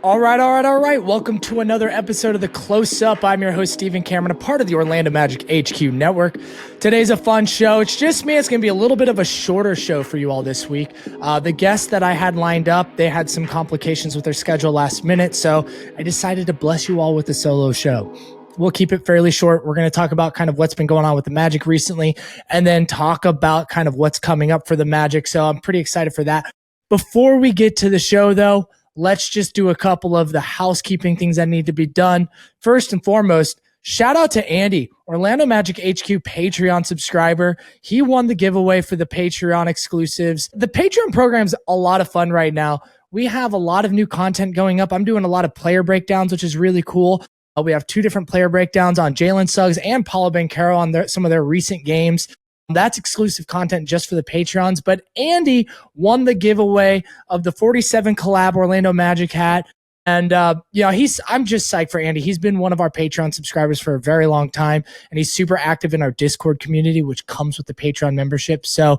All right. Welcome to another episode of The Close Up. I'm your host, Stephen Cameron, a part of the Orlando Magic HQ network. Today's a fun show. It's just me. It's going to be a little bit of a shorter show for you all this week. The guests that I had lined up, they had some complications with their schedule last minute, so I decided to bless you all with a solo show. We'll keep it fairly short. We're going to talk about kind of what's been going on with the Magic recently, and then talk about kind of what's coming up for the Magic. So I'm pretty excited for that. Before we get to the show, though, let's just do a couple of the housekeeping things that need to be done. First and foremost, shout out to Andy, Orlando Magic HQ Patreon subscriber. He won the giveaway for the Patreon exclusives. The Patreon program's a lot of fun right now. We have a lot of new content going up. I'm doing a lot of player breakdowns, which is really cool. We have 2 different player breakdowns on Jalen Suggs and Paolo Banchero on some of their recent games. That's exclusive content just for the Patreons. But Andy won the giveaway of the 47 collab Orlando Magic hat. And, I'm just psyched for Andy. He's been one of our Patreon subscribers for a very long time, and he's super active in our Discord community, which comes with the Patreon membership. So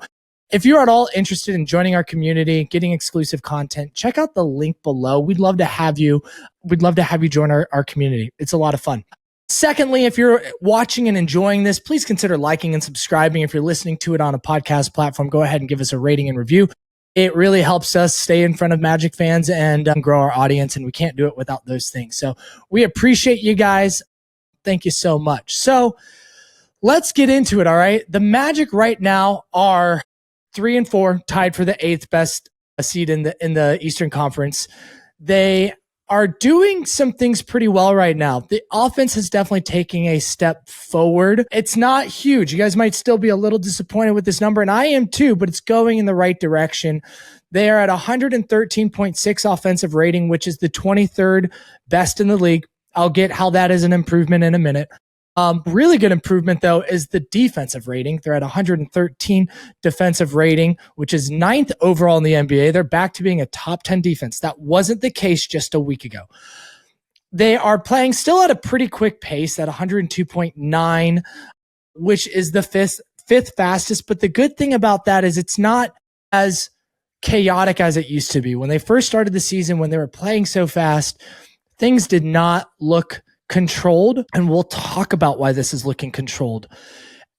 if you're at all interested in joining our community, getting exclusive content, check out the link below. We'd love to have you. We'd love to have you join our community. It's a lot of fun. Secondly, if you're watching and enjoying this, please consider liking and subscribing. If you're listening to it on a podcast platform, go ahead and give us a rating and review. It really helps us stay in front of Magic fans and grow our audience, and we can't do it without those things. So we appreciate you guys. Thank you so much. So let's get into it, all right? The Magic right now are 3-4, tied for the 8th best seed in the Eastern Conference. They are doing some things pretty well right now. The offense is definitely taking a step forward. It's not huge. You guys might still be a little disappointed with this number, and I am too, but it's going in the right direction. They are at 113.6 offensive rating, which is the 23rd best in the league. I'll get how that is an improvement in a minute. Really good improvement, though, is the defensive rating. They're at 113 defensive rating, which is 9th overall in the NBA. They're back to being a top 10 defense. That wasn't the case just a week ago. They are playing still at a pretty quick pace at 102.9, which is the fifth fastest. But the good thing about that is it's not as chaotic as it used to be. When they first started the season, when they were playing so fast, things did not look controlled, and we'll talk about why this is looking controlled.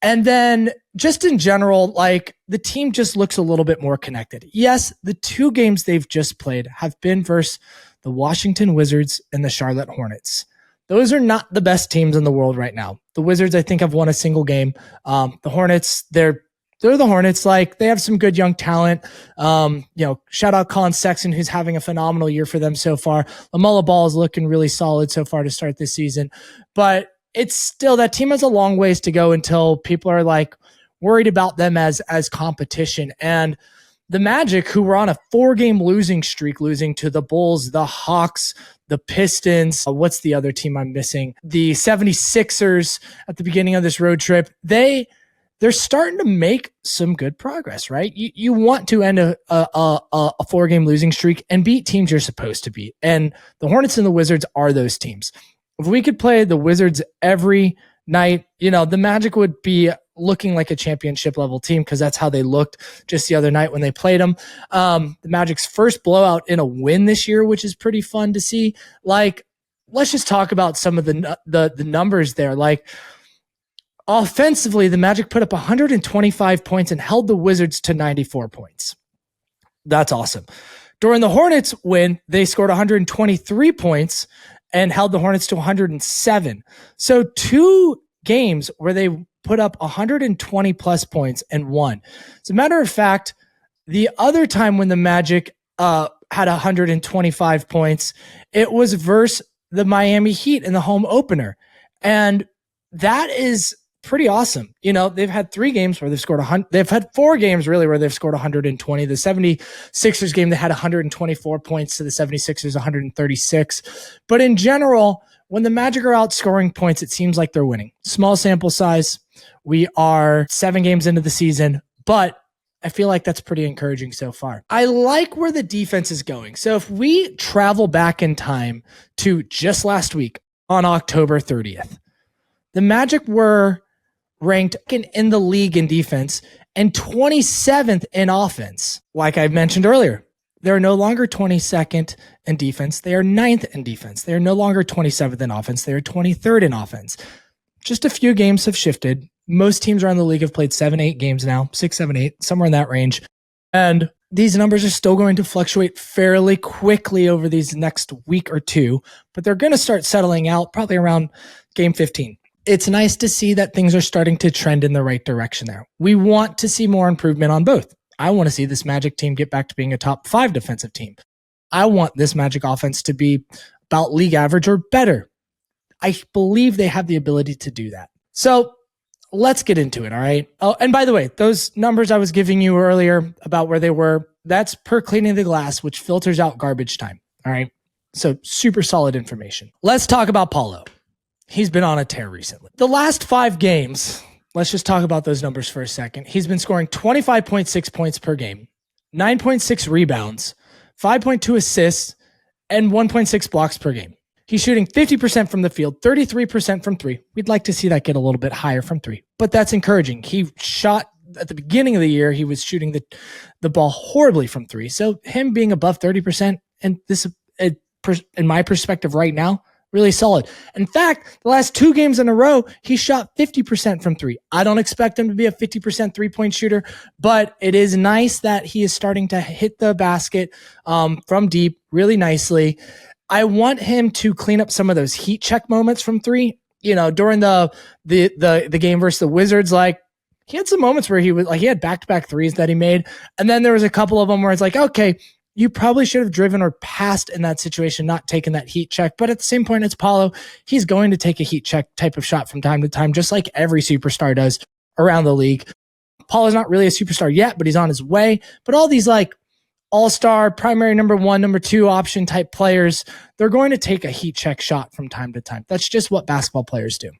And then just in general, like, the team just looks a little bit more connected. Yes, the 2 games they've just played have been versus the Washington Wizards and the Charlotte Hornets. Those are not the best teams in the world right now. The Wizards, I think, have won a single game. The Hornets, they're the Hornets. Like, they have some good young talent. Shout out Colin Sexton, who's having a phenomenal year for them so far. LaMelo Ball is looking really solid so far to start this season. But it's still, that team has a long ways to go until people are like worried about them as competition. And the Magic, who were on a 4-game losing streak, losing to the Bulls, the Hawks, the Pistons, what's the other team I'm missing? The 76ers at the beginning of this road trip. They're starting to make some good progress, right? You want to end a 4-game losing streak and beat teams you're supposed to beat. And the Hornets and the Wizards are those teams. If we could play the Wizards every night, the Magic would be looking like a championship level team, because that's how they looked just the other night when they played them. The Magic's first blowout in a win this year, which is pretty fun to see. Like, let's just talk about some of the numbers there. Like, offensively, the Magic put up 125 points and held the Wizards to 94 points. That's awesome. During the Hornets win, they scored 123 points and held the Hornets to 107. So 2 games where they put up 120 plus points and won. As a matter of fact, the other time when the Magic had 125 points, it was versus the Miami Heat in the home opener. And that is pretty awesome. They've had 3 games where they've scored 100. They've had 4 games really where they've scored 120. The 76ers game, they had 124 points to the 76ers 136. But in general, when the Magic are outscoring points, it seems like they're winning. Small sample size. We are 7 games into the season, but I feel like that's pretty encouraging so far. I like where the defense is going. So if we travel back in time to just last week on October 30th, the Magic were ranked in the league in defense and 27th in offense. Like I mentioned earlier, They're no longer 22nd in defense. They are 9th in defense. They are no longer 27th in offense. They are 23rd in offense. Just a few games have shifted. Most teams around the league have played 7-8 games now, 6, 7, 8, somewhere in that range. And these numbers are still going to fluctuate fairly quickly over these next week or two, but they're going to start settling out probably around game 15. It's nice to see that things are starting to trend in the right direction there. We want to see more improvement on both. I want to see this Magic team get back to being a top 5 defensive team. I want this Magic offense to be about league average or better. I believe they have the ability to do that. So let's get into it, all right? Oh, and by the way, those numbers I was giving you earlier about where they were, that's per cleaning the glass, which filters out garbage time, all right? So super solid information. Let's talk about Paolo. He's been on a tear recently. The last 5 games, let's just talk about those numbers for a second. He's been scoring 25.6 points per game, 9.6 rebounds, 5.2 assists, and 1.6 blocks per game. He's shooting 50% from the field, 33% from 3. We'd like to see that get a little bit higher from 3, but that's encouraging. He shot at the beginning of the year, he was shooting the ball horribly from 3. So him being above 30%, and this, in my perspective right now, really solid. In fact, the last 2 games in a row, he shot 50% from 3. I don't expect him to be a 50% three-point shooter, but it is nice that he is starting to hit the basket from deep really nicely. I want him to clean up some of those heat check moments from 3. You know, during the game versus the Wizards, like he had some moments where he had back-to-back threes that he made, and then there was a couple of them where it's like, okay, you probably should have driven or passed in that situation, not taken that heat check. But at the same point, it's Paolo. He's going to take a heat check type of shot from time to time, just like every superstar does around the league. Paolo's not really a superstar yet, but he's on his way. But all these like all-star, primary number 1, number 2 option type players, they're going to take a heat check shot from time to time. That's just what basketball players do.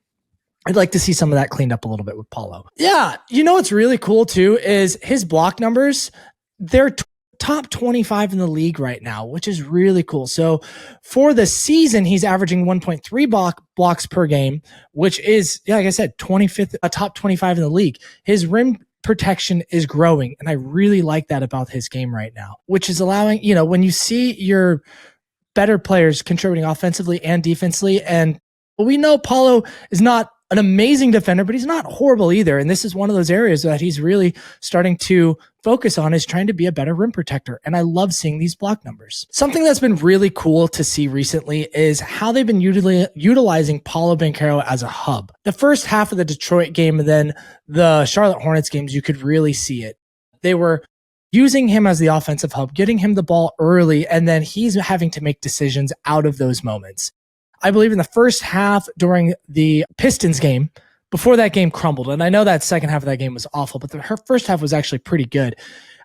I'd like to see some of that cleaned up a little bit with Paolo. Yeah, you know what's really cool too is his block numbers. They're top 25 in the league right now, which is really cool. So for the season, he's averaging 1.3 blocks per game, which is, like I said, 25th, a top 25 in the league. His rim protection is growing, and I really like that about his game right now, which is allowing, you know, when you see your better players contributing offensively and defensively, and we know Paolo is not an amazing defender, but he's not horrible either. And this is one of those areas that he's really starting to focus on, is trying to be a better rim protector. And I love seeing these block numbers. Something that's been really cool to see recently is how they've been utilizing Paolo Banchero as a hub. The first half of the Detroit game and then the Charlotte Hornets games, you could really see it. They were using him as the offensive hub, getting him the ball early, and then he's having to make decisions out of those moments. I believe in the first half during the Pistons game, before that game crumbled, and I know that second half of that game was awful, but her first half was actually pretty good.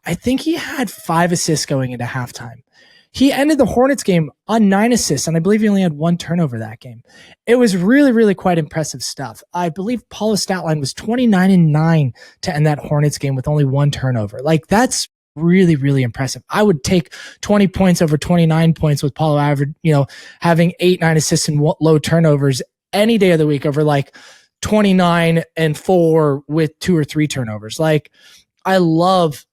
I think he had 5 assists going into halftime. He ended the Hornets game on 9 assists, and I believe he only had 1 turnover that game. It was really, really quite impressive stuff. I believe Paolo's stat line was 29-9 to end that Hornets game with only 1 turnover. Like, that's really, really impressive. I would take 20 points over 29 points with Paolo average, having 8-9 assists and low turnovers any day of the week over like 29-4 with 2 or 3 turnovers. Like, I love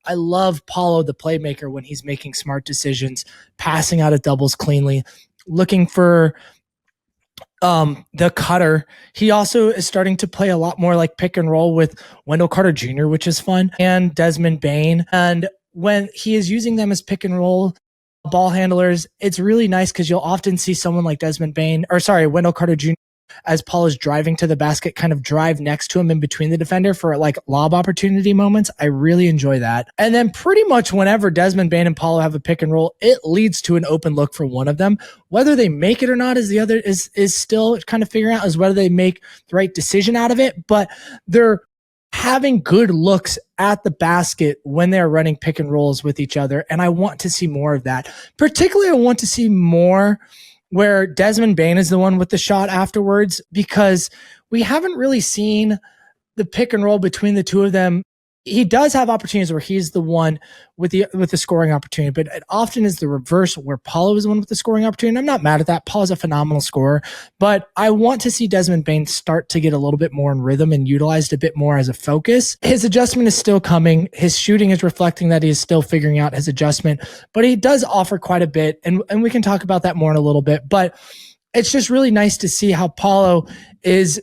Paolo, the playmaker, when he's making smart decisions, passing out of doubles cleanly, looking for the cutter. He also is starting to play a lot more like pick and roll with Wendell Carter Jr., which is fun, and Desmond Bane. And when he is using them as pick and roll ball handlers, it's really nice because you'll often see someone like Wendell Carter Jr. as Paul is driving to the basket, kind of drive next to him in between the defender for like lob opportunity moments. I really enjoy that. And then pretty much whenever Desmond Bane and Paolo have a pick and roll, it leads to an open look for one of them. Whether they make it or not is the other is still kind of figuring out, is whether they make the right decision out of it. But they're having good looks at the basket when they're running pick and rolls with each other. And I want to see more of that. Particularly, I want to see more where Desmond Bane is the one with the shot afterwards, because we haven't really seen the pick and roll between the two of them he does have opportunities where he's the one with the scoring opportunity, but it often is the reverse where Paolo is the one with the scoring opportunity. And I'm not mad at that. Paolo's a phenomenal scorer, but I want to see Desmond Bane start to get a little bit more in rhythm and utilized a bit more as a focus. His adjustment is still coming. His shooting is reflecting that he is still figuring out his adjustment, but he does offer quite a bit. And we can talk about that more in a little bit, but it's just really nice to see how Paolo is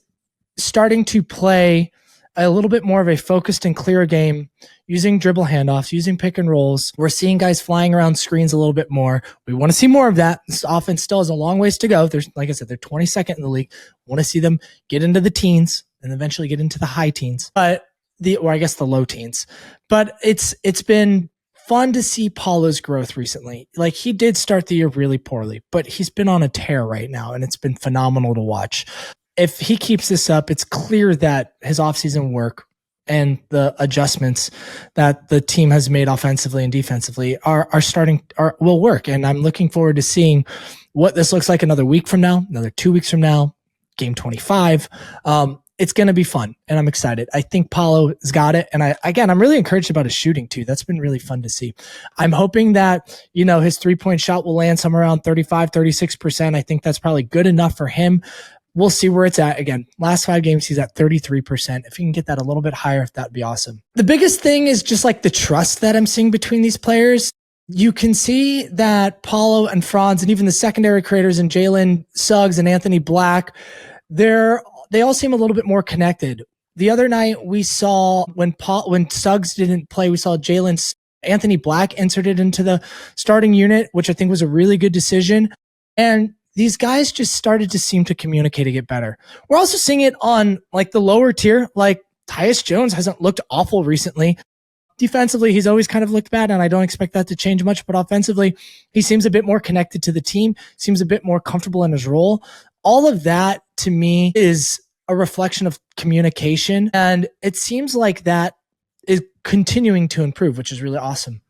starting to play a little bit more of a focused and clear game using dribble handoffs, using pick and rolls. We're seeing guys flying around screens a little bit more. We want to see more of that. This offense still has a long ways to go. There's, like I said, they're 22nd in the league. Want to see them get into the teens and eventually get into the high teens, or I guess the low teens. But it's been fun to see Paolo's growth recently. Like, he did start the year really poorly, but he's been on a tear right now, and it's been phenomenal to watch. If he keeps this up, it's clear that his offseason work and the adjustments that the team has made offensively and defensively will work. And I'm looking forward to seeing what this looks like another week from now, another 2 weeks from now, game 25. It's going to be fun, and I'm excited. I think Paolo has got it. And I'm really encouraged about his shooting too. That's been really fun to see. I'm hoping that, his 3-point shot will land somewhere around 35, 36%. I think that's probably good enough for him. We'll see where it's at. Again, last 5 games, he's at 33%. If he can get that a little bit higher, that'd be awesome. The biggest thing is just like the trust that I'm seeing between these players. You can see that Paolo and Franz and even the secondary creators and Jalen Suggs and Anthony Black, they all seem a little bit more connected. The other night we saw when Suggs didn't play, we saw Anthony Black inserted into the starting unit, which I think was a really good decision. And these guys just started to seem to communicate to get better. We're also seeing it on like the lower tier. Like, Tyus Jones hasn't looked awful recently. Defensively, he's always kind of looked bad, and I don't expect that to change much. But offensively, he seems a bit more connected to the team, seems a bit more comfortable in his role. All of that, to me, is a reflection of communication. And it seems like that is continuing to improve, which is really awesome.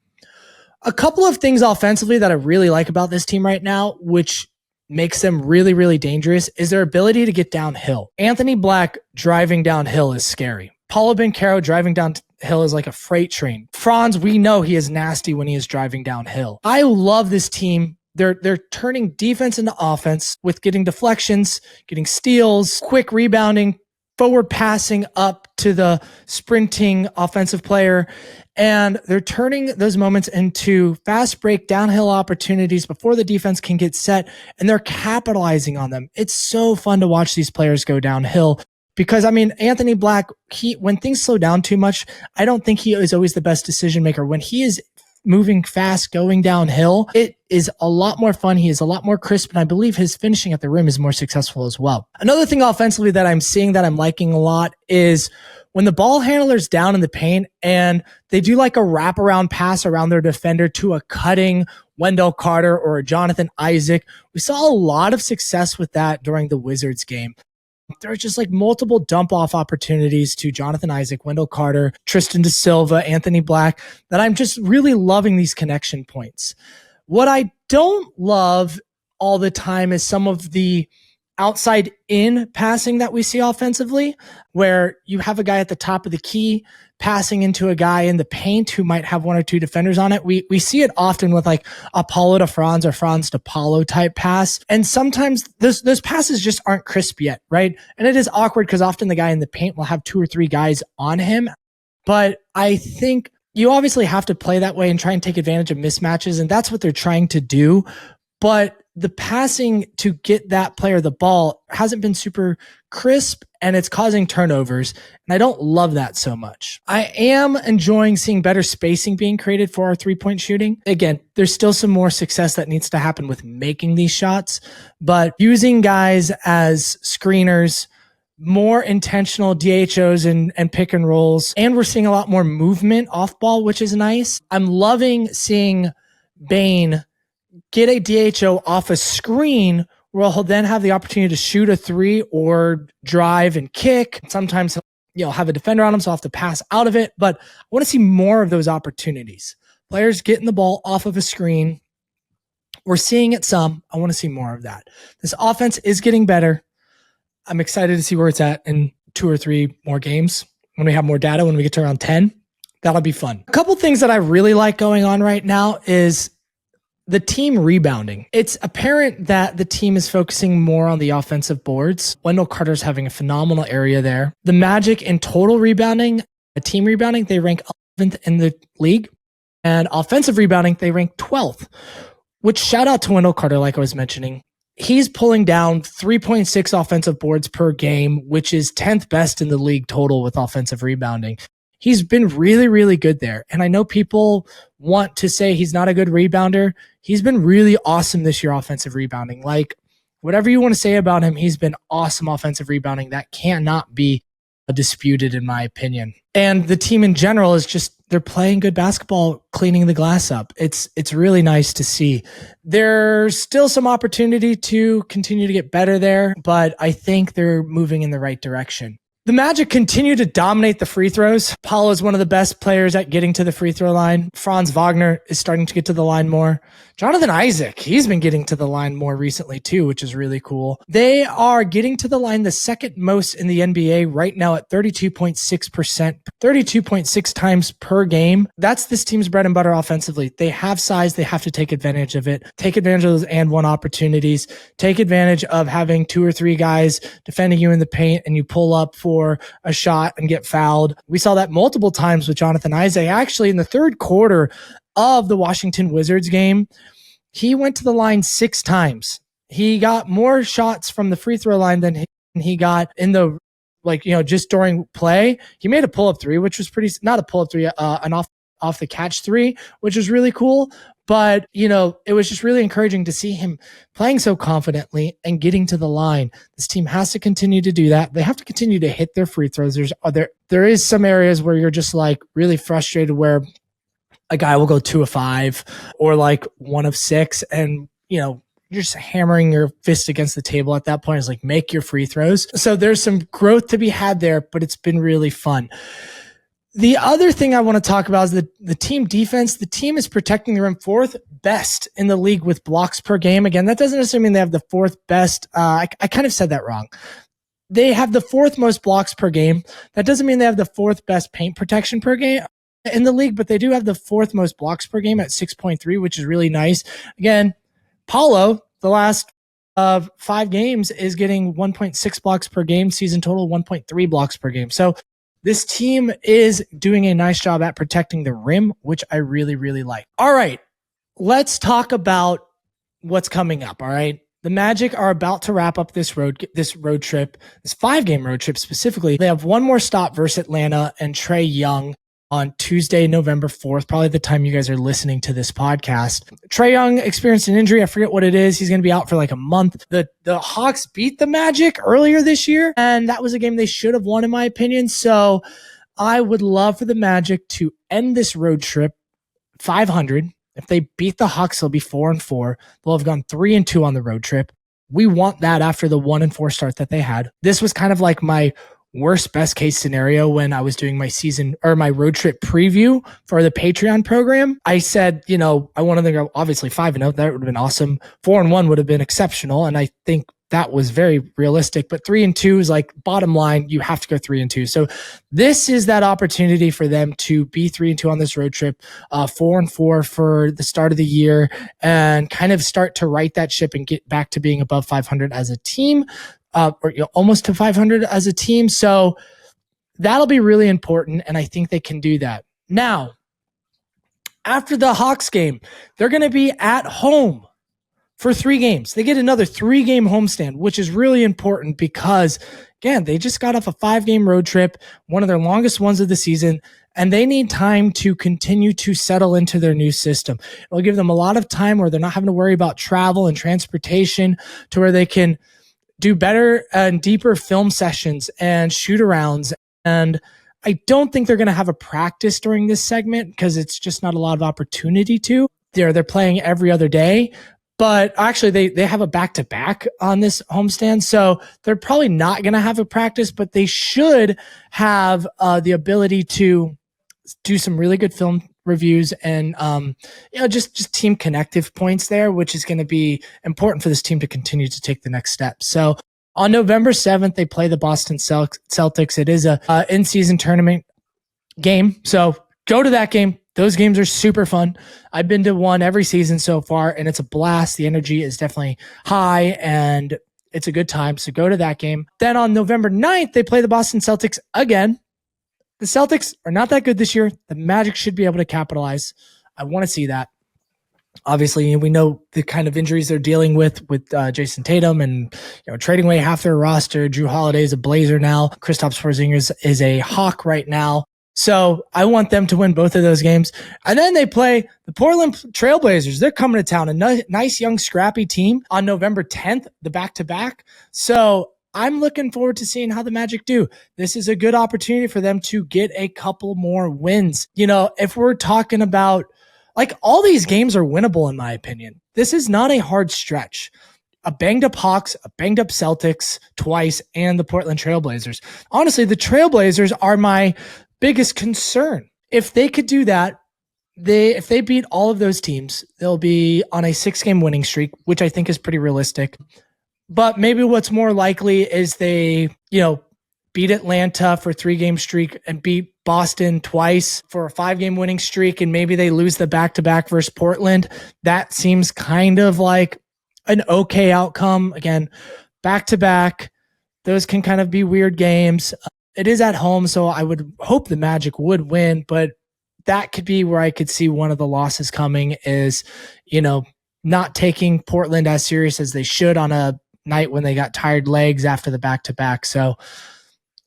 A couple of things offensively that I really like about this team right now, which makes them really, really dangerous, is their ability to get downhill. Anthony Black driving downhill is scary. Paolo Banchero driving downhill is like a freight train. Franz, we know he is nasty when he is driving downhill. I love this team. They're turning defense into offense with getting deflections, getting steals, quick rebounding, forward passing up to the sprinting offensive player. And they're turning those moments into fast break downhill opportunities before the defense can get set, and they're capitalizing on them. It's so fun to watch these players go downhill because, Anthony Black, when things slow down too much, I don't think he is always the best decision maker. When he is moving fast, going downhill, it is a lot more fun. He is a lot more crisp, and I believe his finishing at the rim is more successful as well. Another thing offensively that I'm seeing that I'm liking a lot is when the ball handler's down in the paint and they do like a wraparound pass around their defender to a cutting Wendell Carter or a Jonathan Isaac. We saw a lot of success with that during the Wizards game. There are just like multiple dump off opportunities to Jonathan Isaac, Wendell Carter, Tristan Da Silva, Anthony Black, that I'm just really loving these connection points. What I don't love all the time is some of the outside in passing that we see offensively, where you have a guy at the top of the key passing into a guy in the paint who might have 1 or 2 defenders on it. We see it often with like a Paolo to Franz or Franz to Paolo type pass. And sometimes those passes just aren't crisp yet, right? And it is awkward because often the guy in the paint will have 2 or 3 guys on him. But I think you obviously have to play that way and try and take advantage of mismatches. And that's what they're trying to do. But the passing to get that player the ball hasn't been super crisp, and it's causing turnovers. And I don't love that so much. I am enjoying seeing better spacing being created for our 3-point shooting. Again, there's still some more success that needs to happen with making these shots, but using guys as screeners, more intentional DHOs and pick and rolls. And we're seeing a lot more movement off ball, which is nice. I'm loving seeing Bane get a DHO off a screen where he'll then have the opportunity to shoot a 3 or drive and kick. Sometimes he'll have a defender on him, so I'll have to pass out of it. But I want to see more of those opportunities. Players getting the ball off of a screen. We're seeing it some. I want to see more of that. This offense is getting better. I'm excited to see where it's at in 2 or 3 more games when we have more data, when we get to around 10. That'll be fun. A couple things that I really like going on right now is the team rebounding. It's apparent that the team is focusing more on the offensive boards. Wendell Carter's having a phenomenal area there. The Magic in total rebounding, team rebounding, they rank 11th in the league. And offensive rebounding, they rank 12th, which shout out to Wendell Carter, like I was mentioning. He's pulling down 3.6 offensive boards per game, which is 10th best in the league total with offensive rebounding. He's been really, really good there. And I know people want to say he's not a good rebounder. He's been really awesome this year, offensive rebounding. Like, whatever you want to say about him, he's been awesome offensive rebounding. That cannot be disputed, in my opinion. And the team in general is just, they're playing good basketball, cleaning the glass up. It's really nice to see. There's still some opportunity to continue to get better there, but I think they're moving in the right direction. The Magic continue to dominate the free throws. Paolo is one of the best players at getting to the free throw line. Franz Wagner is starting to get to the line more. Jonathan Isaac, he's been getting to the line more recently too, which is really cool. They are getting to the line the second most in the NBA right now at 32.6%, 32.6 times per game. That's this team's bread and butter offensively. They have size. They have to take advantage of it. Take advantage of those and one opportunities. Take advantage of having 2 or 3 guys defending you in the paint and you pull up for a shot and get fouled. We saw that multiple times with Jonathan Isaac. Actually, in the third quarter of the Washington Wizards game, he went to the line 6 times. He got more shots from the free throw line than he got in the, just during play. He made a pull-up 3, which was not a pull-up 3, an off the catch 3, which was really cool. But, it was just really encouraging to see him playing so confidently and getting to the line. This team has to continue to do that. They have to continue to hit their free throws. There is some areas where you're just like really frustrated where a guy will go 2 of 5 or like 1 of 6 and, you're just hammering your fist against the table at that point. It's like, make your free throws. So there's some growth to be had there, but it's been really fun. The other thing I want to talk about is the team defense. The team is protecting the rim 4th best in the league with blocks per game. Again, that doesn't necessarily mean they have the 4th best. I kind of said that wrong. They have the 4th most blocks per game. That doesn't mean they have the 4th best paint protection per game in the league, but they do have the 4th most blocks per game at 6.3, which is really nice. Again, Paolo, the last 5 games, is getting 1.6 blocks per game, season total 1.3 blocks per game. So this team is doing a nice job at protecting the rim, which I really, really like. All right, let's talk about what's coming up. All right. The Magic are about to wrap up this road trip, this 5-game road trip specifically. They have one more stop versus Atlanta and Trae Young on Tuesday, November 4th, probably the time you guys are listening to this podcast. Trae Young experienced an injury. I forget what it is. He's going to be out for like a month. The Hawks beat the Magic earlier this year, and that was a game they should have won, in my opinion. So I would love for the Magic to end this road trip 500. If they beat the Hawks, they'll be 4-4. They'll have gone 3-2 on the road trip. We want that after the 1-4 start that they had. This was kind of like my worst best case scenario when I was doing my season or my road trip preview for the Patreon program. I said, I wanted to go obviously 5-0. That would have been awesome. 4-1 would have been exceptional. And I think that was very realistic, but 3-2 is like bottom line. You have to go 3-2. So this is that opportunity for them to be 3-2 on this road trip, 4-4 for the start of the year, and kind of start to right that ship and get back to being above 500 as a team. Or almost to 500 as a team. So that'll be really important, and I think they can do that. Now, after the Hawks game, they're going to be at home for 3 games. They get another 3-game homestand, which is really important because, again, they just got off a 5-game road trip, one of their longest ones of the season, and they need time to continue to settle into their new system. It'll give them a lot of time where they're not having to worry about travel and transportation, to where they can do better and deeper film sessions and shoot-arounds. And I don't think they're going to have a practice during this segment because it's just not a lot of opportunity to. They're playing every other day. But actually, they have a back-to-back on this homestand, so they're probably not going to have a practice, but they should have the ability to do some really good film reviews and just team connective points there, which is going to be important for this team to continue to take the next step. So on November 7th, they play the Boston Celtics. It is a in-season tournament game, so Go to that game. Those games are super fun. I've been to one every season so far, and it's a blast. The energy is definitely high, and it's a good time. So go to that game. Then on November 9th, they play the Boston Celtics again. The Celtics are not that good this year. The Magic should be able to capitalize. I want to see that. Obviously, we know the kind of injuries they're dealing with Jason Tatum and trading away half their roster. Drew Holiday is a Blazer now. Kristaps Porzingis is a Hawk right now. So I want them to win both of those games. And then they play the Portland Trailblazers. They're coming to town, a nice young scrappy team on November 10th, the back-to-back. So I'm looking forward to seeing how the Magic do. This is a good opportunity for them to get a couple more wins. If we're talking about, all these games are winnable in my opinion. This is not a hard stretch. A banged up Hawks, a banged up Celtics twice, and the Portland Trailblazers. Honestly, the Trailblazers are my biggest concern. If they could do that, if they beat all of those teams, they'll be on a 6-game winning streak, which I think is pretty realistic. But maybe what's more likely is they, beat Atlanta for a 3-game streak and beat Boston twice for a 5-game winning streak, and maybe they lose the back-to-back versus Portland. That seems kind of like an okay outcome. Again, back-to-back, those can kind of be weird games. It is at home, so I would hope the Magic would win, but that could be where I could see one of the losses coming is, not taking Portland as serious as they should on a night when they got tired legs after the back-to-back. So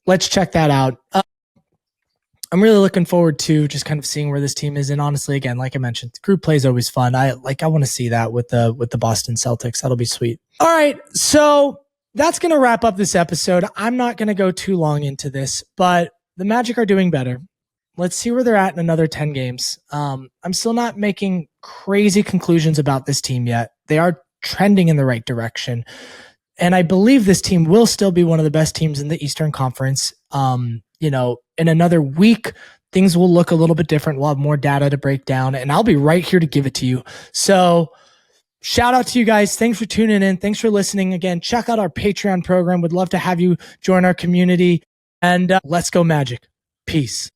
let's check that out. I'm really looking forward to just kind of seeing where this team is. And honestly, again, like I mentioned, group play is always fun. I want to see that with the Boston Celtics. That'll be sweet. All right. So that's going to wrap up this episode. I'm not going to go too long into this, but the Magic are doing better. Let's see where they're at in another 10 games. I'm still not making crazy conclusions about this team yet. They are trending in the right direction. And I believe this team will still be one of the best teams in the Eastern Conference. In another week, things will look a little bit different. We'll have more data to break down, and I'll be right here to give it to you. So shout out to you guys. Thanks for tuning in. Thanks for listening. Again, check out our Patreon program. Would love to have you join our community. And let's go Magic. Peace.